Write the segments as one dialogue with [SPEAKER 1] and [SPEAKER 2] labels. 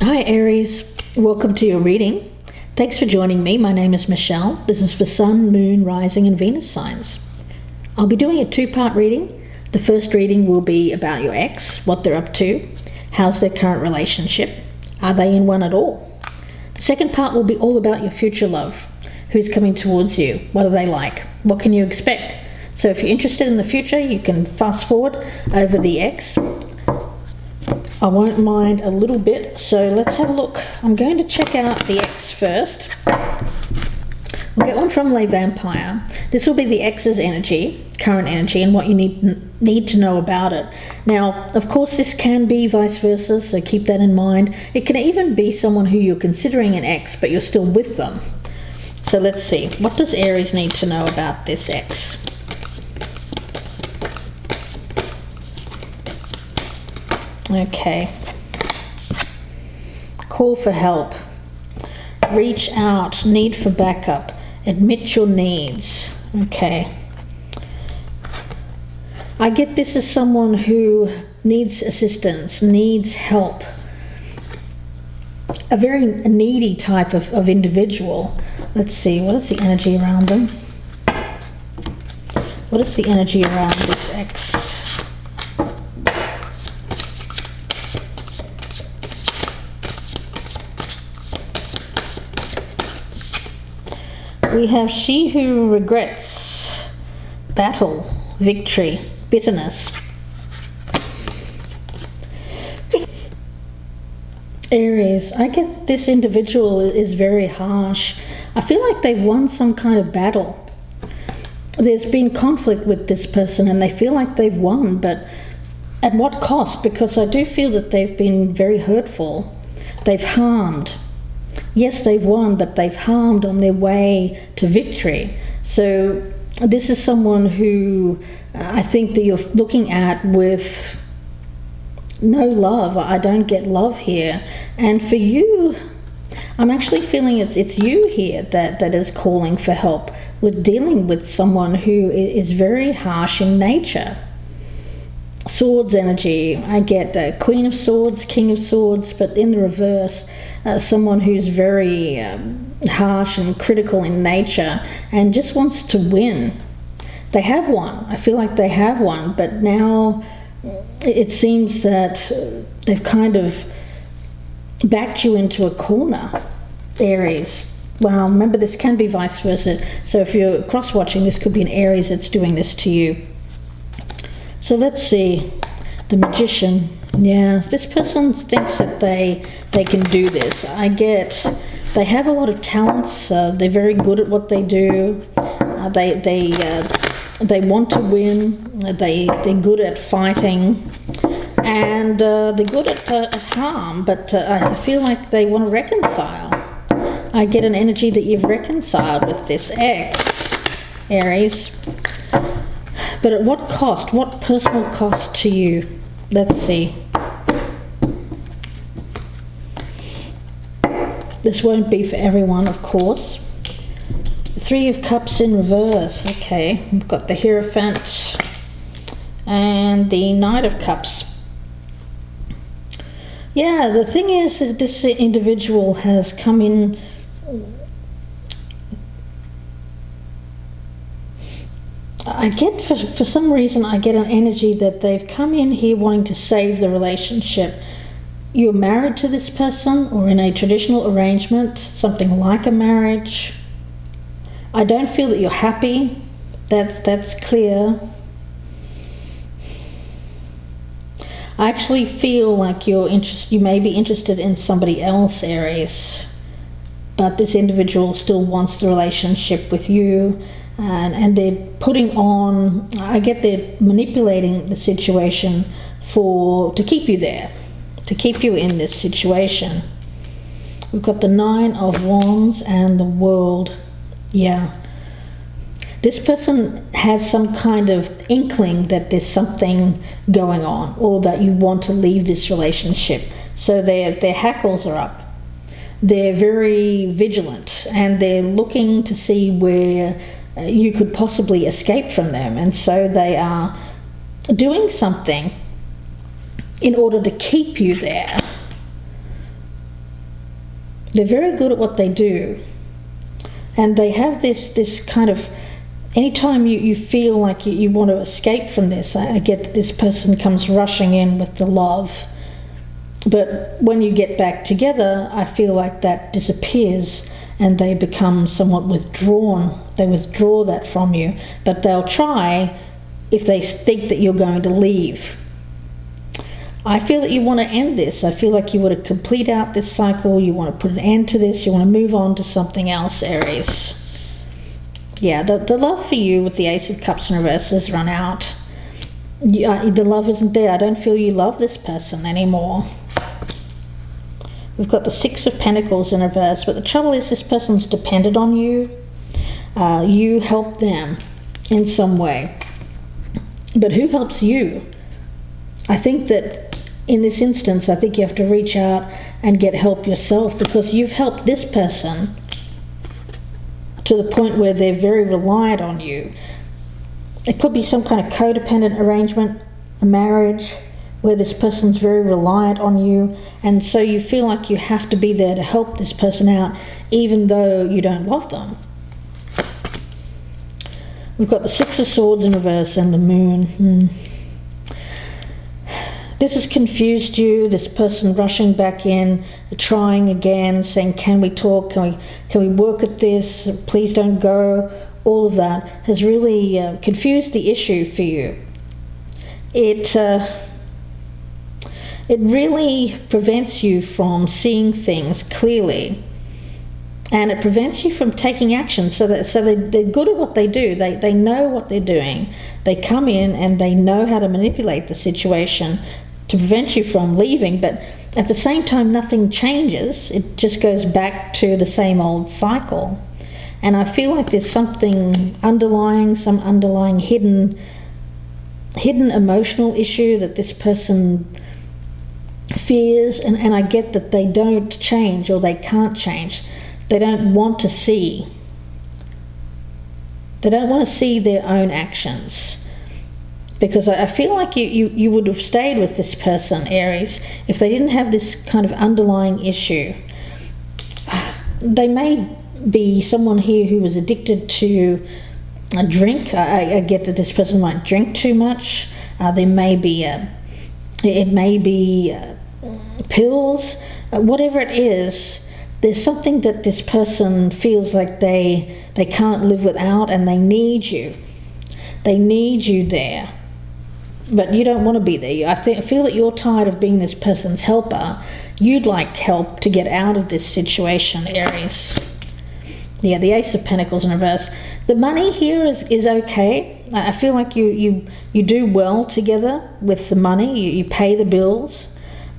[SPEAKER 1] Hi Aries, welcome to your reading. Thanks for joining me. My name is Michelle. This is for Sun, Moon, Rising and Venus signs. I'll be doing a two-part reading. The first reading will be about your ex, what they're up to, how's their current relationship, are they in one at all? The second part will be all about your future love. Who's coming towards you? What are they like? What can you expect? So if you're interested in the future, you can fast forward over the ex. I won't mind a little bit, so let's have a look. I'm going to check out the ex first. We'll get one from Le Vampire. This will be the ex's energy, current energy, and what you need to know about it. Now, of course, this can be vice versa, so keep that in mind. It can even be someone who you're considering an ex, but you're still with them. So let's see. What does Aries need to know about this ex? Okay. Call for help. Reach out. Need for backup. Admit your needs. Okay. I get this as someone who needs assistance, needs help. A very needy type of individual. Let's see. What is the energy around them? What is the energy around this ex? We have she who regrets, battle, victory, bitterness. Aries, I get this individual is very harsh. I feel like they've won some kind of battle. There's been conflict with this person and they feel like they've won, but at what cost? Because I do feel that they've been very hurtful. They've harmed. Yes, they've won, but they've harmed on their way to victory. So this is someone who I think that you're looking at with no love. I don't get love here. And for you, I'm actually feeling it's you here that is calling for help with dealing with someone who is very harsh in nature. Swords energy, I get Queen of Swords, King of Swords, but in the reverse, someone who's very harsh and critical in nature and just wants to win. They have won. I feel like they have won, but now it seems that they've kind of backed you into a corner, Aries. Well, remember, this can be vice versa. So if you're cross-watching, this could be an Aries that's doing this to you. So let's see, the Magician. Yeah, this person thinks that they can do this. I get they have a lot of talents. They're very good at what they do. They want to win. They're good at fighting, and they're good at harm. But I feel like they want to reconcile. I get an energy that you've reconciled with this ex, Aries. But at what cost? What personal cost to you? Let's see. This won't be for everyone, of course. Three of Cups in reverse. Okay, we've got the Hierophant and the Knight of Cups. Yeah, the thing is that this individual has come in. I get, for some reason, I get an energy that they've come in here wanting to save the relationship. You're married to this person or in a traditional arrangement, something like a marriage. I don't feel that you're happy. That's clear. I actually feel like you may be interested in somebody else, Aries, but this individual still wants the relationship with you. And they're putting on, I get they're manipulating the situation to keep you there, to keep you in this situation. We've got the Nine of Wands and the World. Yeah. This person has some kind of inkling that there's something going on or that you want to leave this relationship. So their hackles are up. They're very vigilant and they're looking to see where you could possibly escape from them, and so they are doing something in order to keep you there. They're very good at what they do. And they have this kind of, anytime you feel like you want to escape from this, I get that this person comes rushing in with the love. But when you get back together, I feel like that disappears and they become somewhat withdrawn. They withdraw that from you, but they'll try if they think that you're going to leave. I feel that you want to end this. I feel like you want to complete out this cycle. You want to put an end to this. You want to move on to something else, Aries. Yeah, the love for you with the Ace of Cups in reverse has run out. The love isn't there. I don't feel you love this person anymore. We've got the Six of Pentacles in reverse, but the trouble is this person's dependent on you. You help them in some way. But who helps you? I think that in this instance, I think you have to reach out and get help yourself, because you've helped this person to the point where they're very reliant on you. It could be some kind of codependent arrangement, a marriage, where this person's very reliant on you, and so you feel like you have to be there to help this person out, even though you don't love them. We've got the Six of Swords in reverse and the Moon. This has confused you, this person rushing back in, trying again, saying, can we talk, can we work at this, please don't go. All of that has really confused the issue for you. It really prevents you from seeing things clearly, and it prevents you from taking action. So they're good at what they do. They know what they're doing. They come in and they know how to manipulate the situation to prevent you from leaving, but at the same time nothing changes. It just goes back to the same old cycle. And I feel like there's something underlying, some underlying hidden emotional issue that this person fears, and I get that they don't change, or they can't change. They don't want to see. They don't want to see their own actions. Because I feel like you would have stayed with this person, Aries, if they didn't have this kind of underlying issue. They may be someone here who was addicted to a drink. I get that this person might drink too much. There may be pills, whatever it is. There's something that this person feels like they can't live without, and they need you. They need you there, but you don't want to be there. I feel that you're tired of being this person's helper. You'd like help to get out of this situation, Aries. Yeah, the Ace of Pentacles in reverse. The money here is okay. I feel like you do well together with the money. You pay the bills.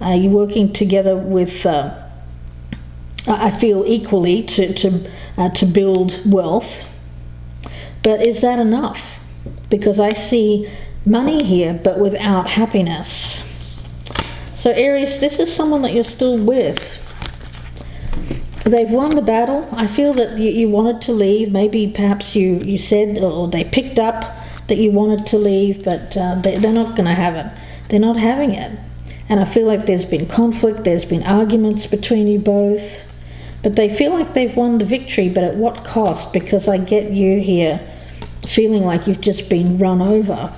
[SPEAKER 1] You're working together with, I feel, equally to build wealth. But is that enough? Because I see money here, but without happiness. So Aries, this is someone that you're still with. They've won the battle. I feel that you wanted to leave. Maybe perhaps you said, or they picked up that you wanted to leave, but they're not going to have it. They're not having it. And I feel like there's been conflict, there's been arguments between you both, but they feel like they've won the victory, but at what cost? Because I get you here feeling like you've just been run over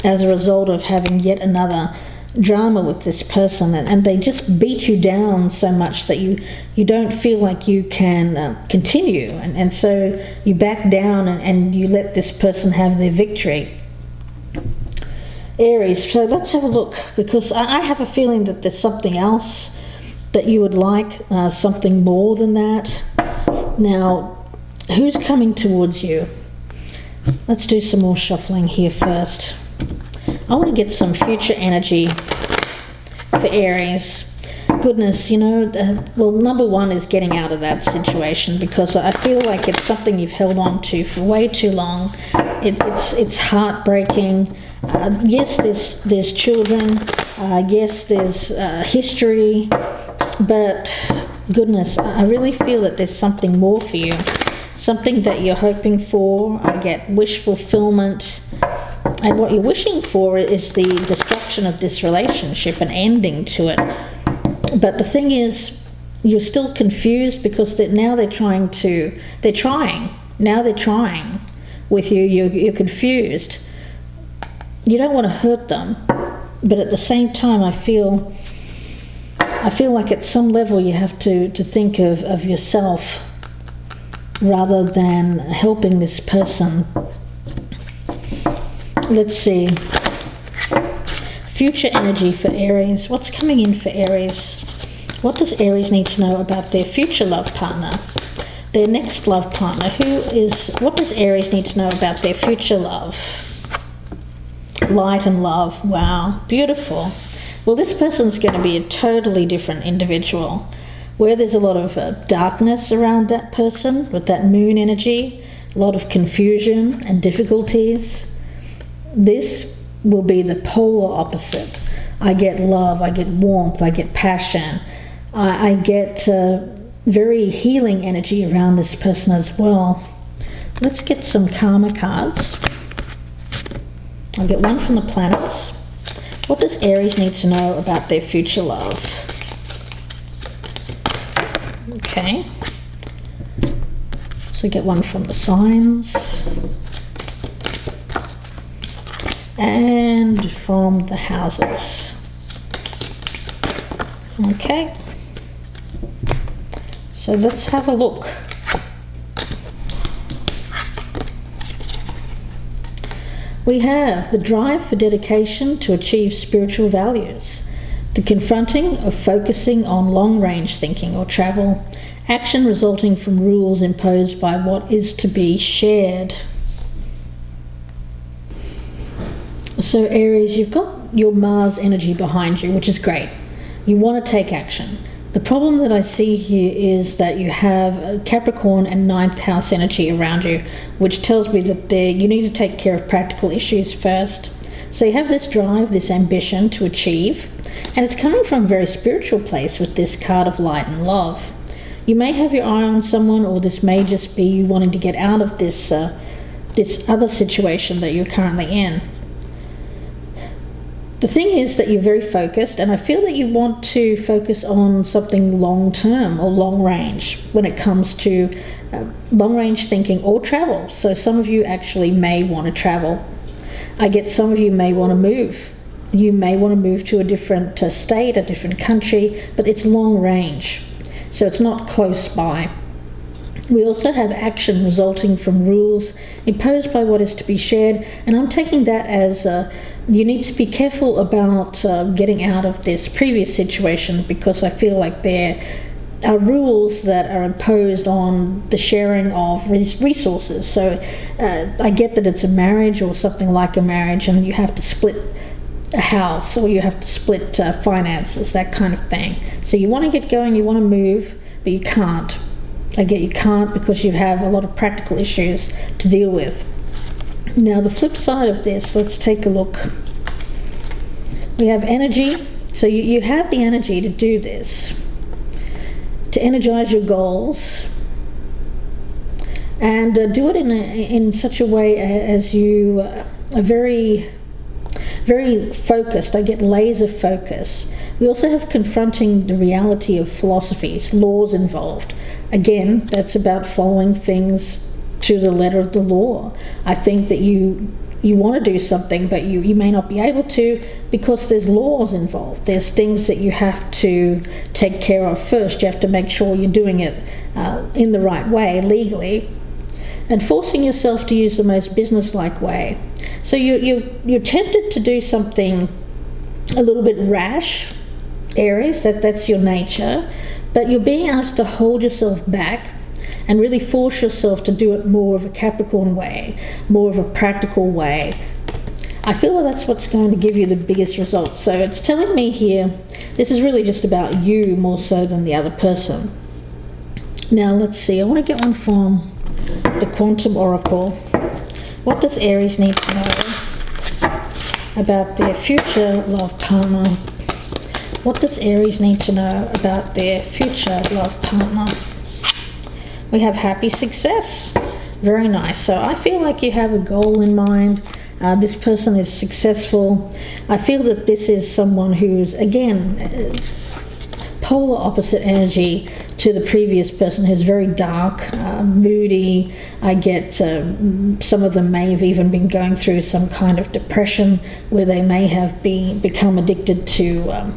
[SPEAKER 1] as a result of having yet another drama with this person, and they just beat you down so much that you don't feel like you can continue, and so you back down and you let this person have their victory. Aries, so let's have a look, because I have a feeling that there's something else that you would like, something more than that. Now, who's coming towards you? Let's do some more shuffling here first. I want to get some future energy for Aries. Goodness, well, number one is getting out of that situation, because I feel like it's something you've held on to for way too long. It's heartbreaking. Yes, there's children. Yes, there's history. But goodness, I really feel that there's something more for you. Something that you're hoping for. I get wish fulfillment. And what you're wishing for is the destruction of this relationship, an ending to it. But the thing is, you're still confused because now they're trying with you. You're confused. You don't want to hurt them, but at the same time, I feel like at some level you have to think of yourself rather than helping this person. Let's see. Future energy for Aries. What's coming in for Aries? What does Aries need to know about their future love partner? Their next love partner. What does Aries need to know about their future love? Light and love. Wow, beautiful. Well, this person's going to be a totally different individual. Where there's a lot of darkness around that person with that moon energy, a lot of confusion and difficulties, this will be the polar opposite. I get love, I get warmth, I get passion, I get very healing energy around this person as well. Let's get some karma cards. I'll get one from the planets. What does Aries need to know about their future love? Okay. So get one from the signs. And from the houses. Okay. So let's have a look. We have the drive for dedication to achieve spiritual values, the confronting of focusing on long-range thinking or travel, action resulting from rules imposed by what is to be shared. So Aries, you've got your Mars energy behind you, which is great. You want to take action. The problem that I see here is that you have Capricorn and 9th house energy around you, which tells me that you need to take care of practical issues first. So you have this drive, this ambition to achieve, and it's coming from a very spiritual place with this card of light and love. You may have your eye on someone, or this may just be you wanting to get out of this other situation that you're currently in. The thing is that you're very focused, and I feel that you want to focus on something long-term or long-range when it comes to long-range thinking or travel. So some of you actually may want to travel. I get some of you may want to move. You may want to move to a different state, a different country, but it's long-range, so it's not close by. We also have action resulting from rules imposed by what is to be shared, and I'm taking that as you need to be careful about getting out of this previous situation, because I feel like there are rules that are imposed on the sharing of resources. So I get that it's a marriage or something like a marriage, and you have to split a house, or you have to split finances, that kind of thing. So you want to get going, you want to move, but you can't. I get you can't because you have a lot of practical issues to deal with. Now the flip side of this, let's take a look. We have energy. So you have the energy to do this, to energize your goals, and do it in such a way as you are very, very focused. I get laser focus. We also have confronting the reality of philosophies, laws involved. Again, that's about following things to the letter of the law. I think that you want to do something, but you may not be able to because there's laws involved. There's things that you have to take care of first. You have to make sure you're doing it in the right way, legally, and forcing yourself to use the most business-like way. So you're tempted to do something a little bit rash, Aries, that's your nature, but you're being asked to hold yourself back and really force yourself to do it more of a Capricorn way, more of a practical way. I feel that that's what's going to give you the biggest results. So it's telling me here, this is really just about you more so than the other person. Now let's see, I want to get one from the Quantum Oracle. What does Aries need to know about their future love partner? What does Aries need to know about their future love partner? We have happy success. Very nice. So I feel like you have a goal in mind. This person is successful. I feel that this is someone who's, again, polar opposite energy to the previous person, who's very dark, moody. I get some of them may have even been going through some kind of depression, where they may have become addicted to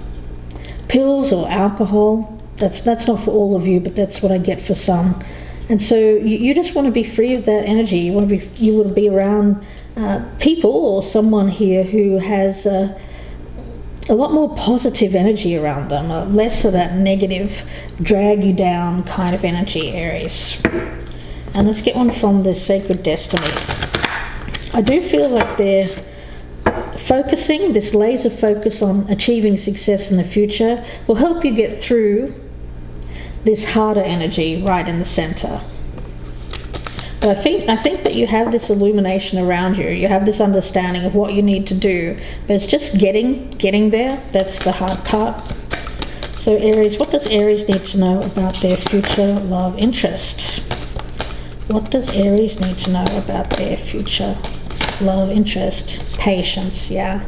[SPEAKER 1] pills or alcohol. That's not for all of you, but that's what I get for some. And so you just want to be free of that energy. You want to be around people or someone here who has a lot more positive energy around them, less of that negative, drag you down kind of energy, Aries. And let's get one from the Sacred Destiny. I do feel like they're focusing, this laser focus on achieving success in the future will help you get through this harder energy right in the center. But I think that you have this illumination around you. You have this understanding of what you need to do, but it's just getting there. That's the hard part. So Aries, what does Aries need to know about their future love interest? What does Aries need to know about their future love interest? Patience, yeah.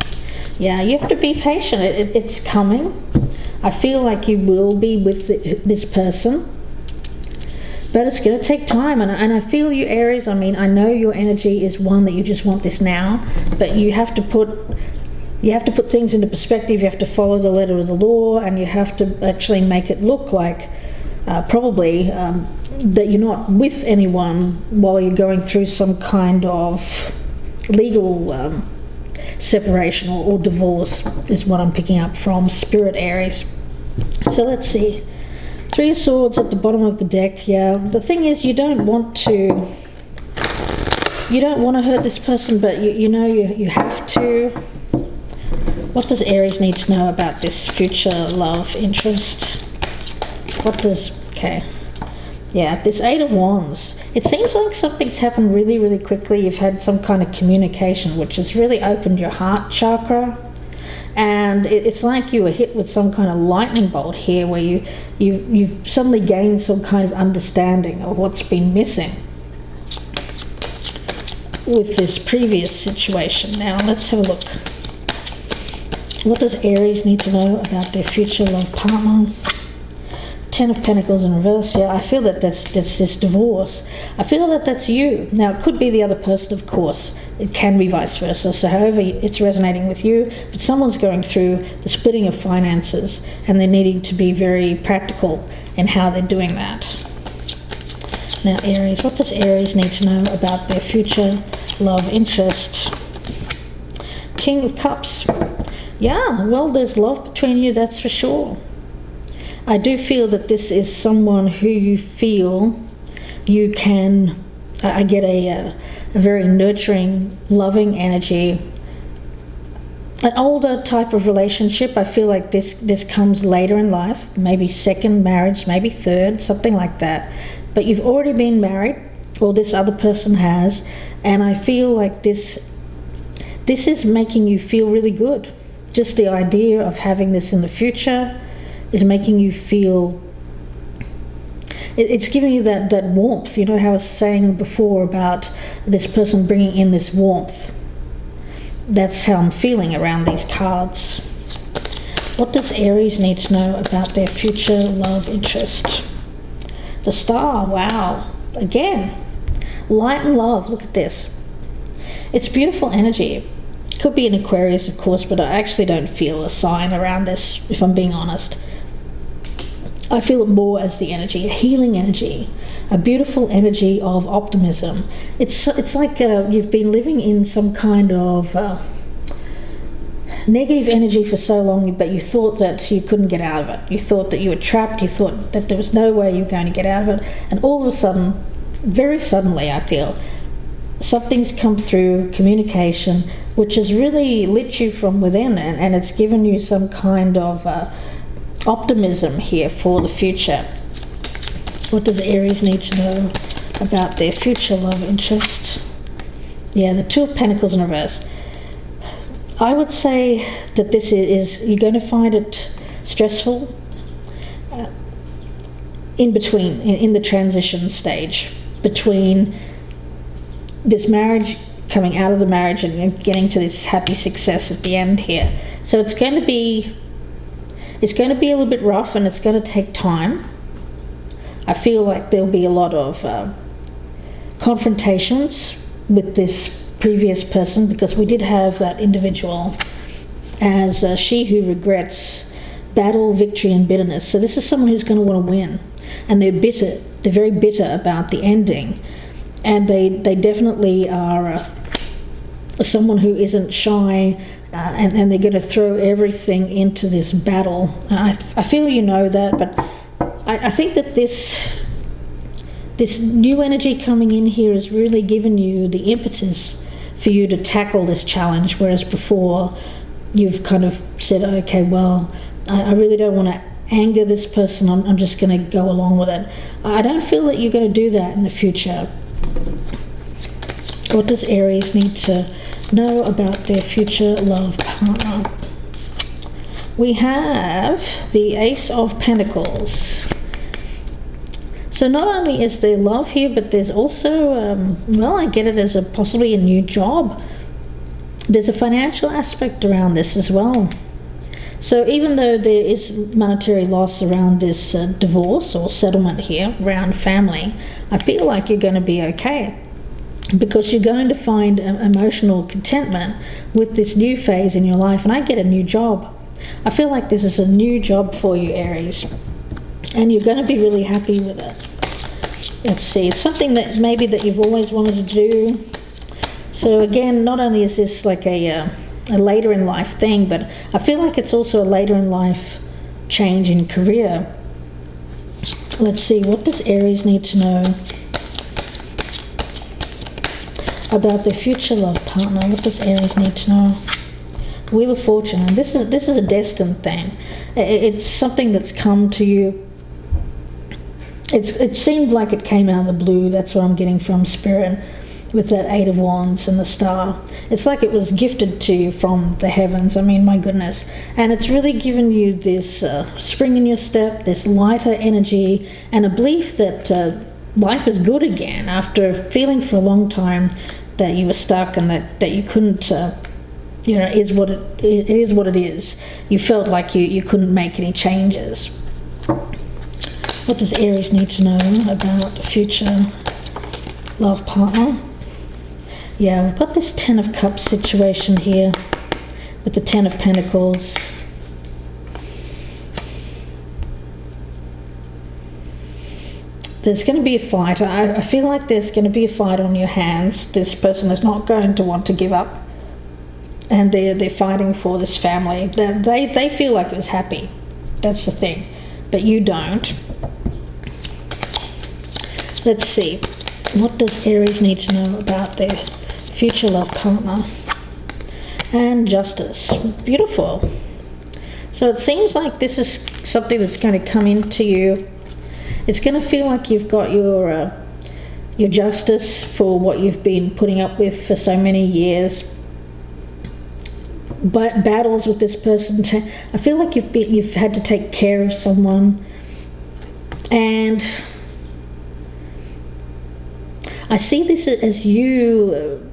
[SPEAKER 1] You have to be patient. It's coming. I feel like you will be with this person, but it's going to take time. And I feel you, Aries. I mean, I know your energy is one that you just want this now, but you have to put things into perspective. You have to follow the letter of the law, and you have to actually make it look like probably that you're not with anyone while you're going through some kind of legal separation or divorce, is what I'm picking up from Spirit, Aries. So let's see. Three of Swords at the bottom of the deck. Yeah, the thing is, you don't want to hurt this person, but you have to. What does Aries need to know about this future love interest? This Eight of Wands. It seems like something's happened really, really quickly. You've had some kind of communication which has really opened your heart chakra. And it's like you were hit with some kind of lightning bolt here, where you've suddenly gained some kind of understanding of what's been missing with this previous situation. Now let's have a look. What does Aries need to know about their future love partner? Ten of Pentacles in reverse. Yeah, I feel that that's this divorce. I feel that that's you. Now, it could be the other person, of course. It can be vice versa. So however it's resonating with you, but someone's going through the splitting of finances, and they're needing to be very practical in how they're doing that. Now, Aries, what does Aries need to know about their future love interest? King of Cups. Yeah, well, there's love between you, that's for sure. I do feel that this is someone who you feel you can, I get a very nurturing, loving energy. An older type of relationship. I feel like this comes later in life, maybe second marriage, maybe third, something like that. But you've already been married, or this other person has, and I feel like this is making you feel really good. Just the idea of having this in the future is making you feel, it's giving you that warmth. You know how I was saying before about this person bringing in this warmth? That's how I'm feeling around these cards. What does Aries need to know about their future love interest? The Star, wow. Again, light and love, look at this. It's beautiful energy. It could be an Aquarius, of course, but I actually don't feel a sign around this, if I'm being honest. I feel it more as the energy, a healing energy, a beautiful energy of optimism. It's like you've been living in some kind of negative energy for so long, but you thought that you couldn't get out of it. You thought that you were trapped. You thought that there was no way you were going to get out of it. And all of a sudden, very suddenly, I feel, something's come through, communication, which has really lit you from within, and it's given you some kind of optimism here for the future. What does Aries need to know about their future love interest? Yeah, the Two of Pentacles in reverse. I would say that this is you're going to find it stressful in between, in the transition stage between this marriage, coming out of the marriage and getting to this happy success at the end here. So it's going to be It's going to be a little bit rough and it's going to take time. I feel like there'll be a lot of confrontations with this previous person, because we did have that individual as she who regrets, battle, victory and bitterness. So this is someone who's going to want to win, and they're bitter. They're very bitter about the ending, and they definitely are someone who isn't shy, and they're going to throw everything into this battle. I feel you know that, but I think that this new energy coming in here has really given you the impetus for you to tackle this challenge, whereas before you've kind of said, okay, well, I really don't want to anger this person, I'm just going to go along with it. I don't feel that you're going to do that in the future. What does Aries need to know about their future love partner? We have the Ace of Pentacles. So not only is there love here, but there's also, well, I get it as possibly a new job. There's a financial aspect around this as well. So even though there is monetary loss around this divorce or settlement here, around family, I feel like you're going to be okay, because you're going to find emotional contentment with this new phase in your life. And I get a new job. I feel like this is a new job for you, Aries, and you're going to be really happy with it. Let's see, it's something that maybe that you've always wanted to do. So again, not only is this like a later in life thing, but I feel like it's also a later in life change in career. Let's see, what does Aries need to know about their future love partner? What does Aries need to know? Wheel of Fortune, and this is a destined thing. It's something that's come to you. It seemed like it came out of the blue. That's what I'm getting from Spirit, with that Eight of Wands and the star. It's like it was gifted to you from the heavens. I mean, my goodness. And it's really given you this spring in your step, this lighter energy, and a belief that life is good again, after feeling for a long time that you were stuck and that you couldn't, it is what it is. You felt like you couldn't make any changes. What does Aries need to know about the future love partner? Yeah, we've got this Ten of Cups situation here with the Ten of Pentacles. There's going to be a fight. I feel like there's going to be a fight on your hands. This person is not going to want to give up, and they're fighting for this family. They feel like it was happy. That's the thing, but you don't. Let's see. What does Aries need to know about their future love partner? And Justice. Beautiful. So it seems like this is something that's going to come into you. It's going to feel like you've got your justice for what you've been putting up with for so many years. But battles with this person. I feel like you've had to take care of someone, and I see this as you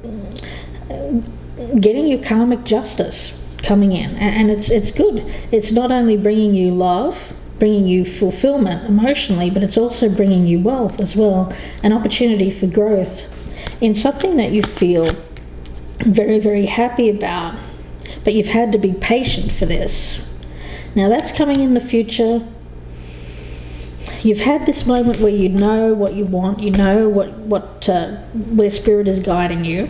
[SPEAKER 1] getting your karmic justice coming in, and it's good. It's not only bringing you love, bringing you fulfillment emotionally, but it's also bringing you wealth as well, an opportunity for growth in something that you feel very, very happy about, but you've had to be patient for this. Now that's coming in the future. You've had this moment where you know what you want, you know where Spirit is guiding you,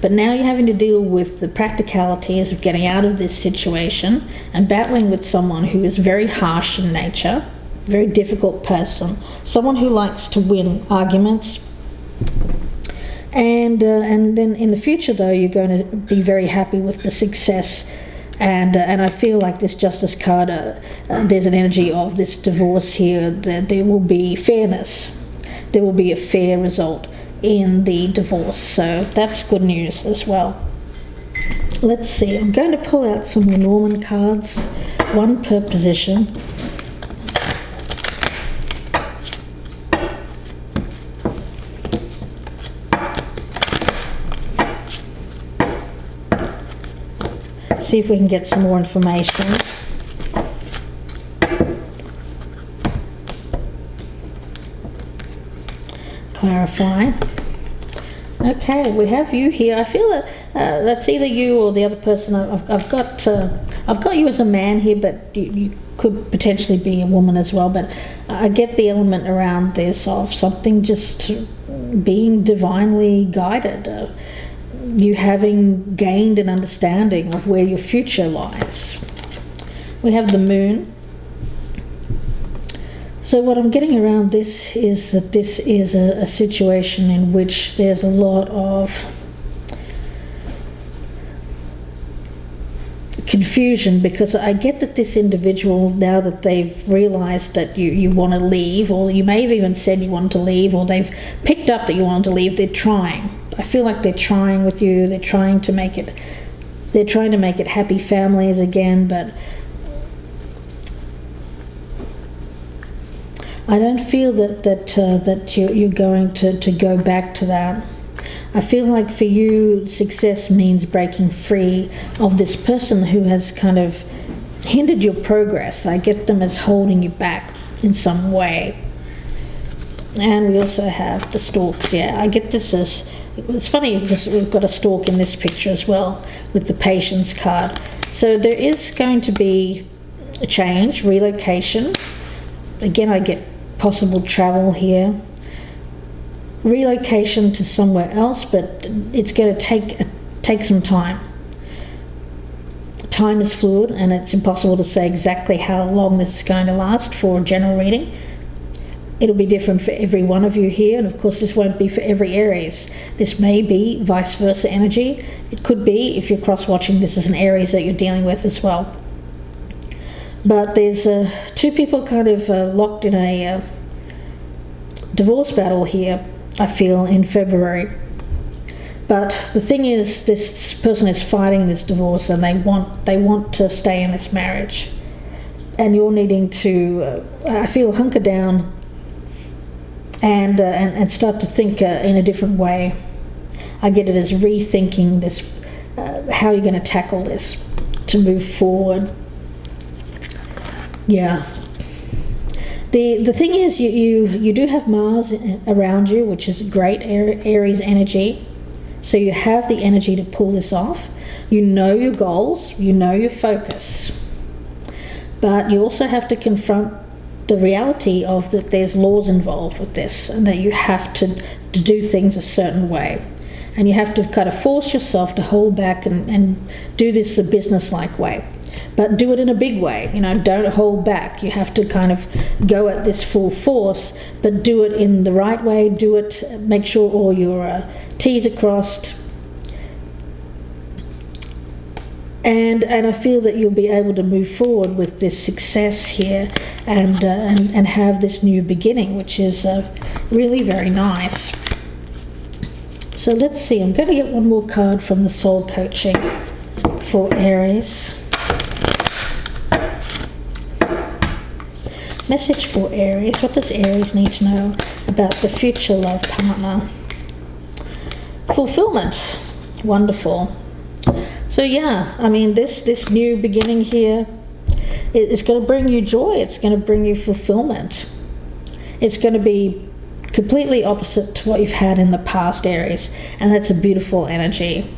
[SPEAKER 1] but now you're having to deal with the practicalities of getting out of this situation and battling with someone who is very harsh in nature, very difficult person, someone who likes to win arguments. And then in the future, though, you're going to be very happy with the success. And I feel like this Justice card, there's an energy of this divorce here. There will be fairness. There will be a fair result in the divorce. So that's good news as well. Let's see. I'm going to pull out some Norman cards, one per position. See if we can get some more information. clarify. Okay, we have you here. I feel that that's either you or the other person. I've got you as a man here, but you could potentially be a woman as well. But I get the element around this of something just being divinely guided. You having gained an understanding of where your future lies. We have the moon. So what I'm getting around this is that this is a situation in which there's a lot of confusion, because I get that this individual, now that they've realized that you want to leave, or you may have even said you wanted to leave, or they've picked up that you wanted to leave, they're trying. I feel like they're trying with you. They're trying to make it happy families again, but I don't feel that you're going to go back to that. I feel like for you, success means breaking free of this person who has kind of hindered your progress. I get them as holding you back in some way. And we also have the storks. Yeah, I get this as, it's funny because we've got a stork in this picture as well with the patience card. So there is going to be a change, relocation. Again, I get possible travel here, relocation to somewhere else, but it's going to take some time. Time is fluid, and it's impossible to say exactly how long this is going to last for a general reading. It'll be different for every one of you here, and of course this won't be for every Aries. This may be vice versa energy. It could be, if you're cross-watching, this is an Aries that you're dealing with as well. But there's two people kind of locked in a divorce battle here, I feel, in February. But the thing is, this person is fighting this divorce, and they want to stay in this marriage. And you're needing to, I feel, hunker down and start to think in a different way. I get it as rethinking this, how you're going to tackle this to move forward. Yeah. The thing is, you do have Mars around you, which is great Aries energy. So you have the energy to pull this off. You know your goals, you know your focus. But you also have to confront the reality of that there's laws involved with this, and that you have to do things a certain way. And you have to kind of force yourself to hold back and do this the business-like way. But do it in a big way, don't hold back. You have to kind of go at this full force, but do it in the right way. Do it, make sure all your T's are crossed. And I feel that you'll be able to move forward with this success here and have this new beginning, which is really very nice. So let's see, I'm going to get one more card from the soul coaching for Aries. Message for Aries. What does Aries need to know about the future love partner? Fulfillment. Wonderful. So yeah, I mean, this new beginning here, it's going to bring you joy. It's going to bring you fulfillment. It's going to be completely opposite to what you've had in the past, Aries, and that's a beautiful energy.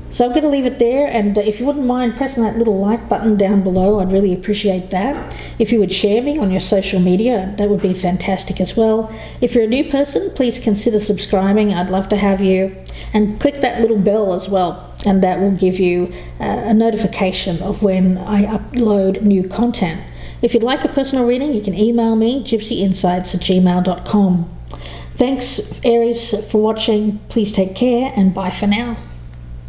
[SPEAKER 1] So I'm going to leave it there, and if you wouldn't mind pressing that little like button down below, I'd really appreciate that. If you would share me on your social media, that would be fantastic as well. If you're a new person, please consider subscribing. I'd love to have you. And click that little bell as well, and that will give you a notification of when I upload new content. If you'd like a personal reading, you can email me, gypsyinsights@gmail.com. Thanks, Aries, for watching. Please take care, and bye for now.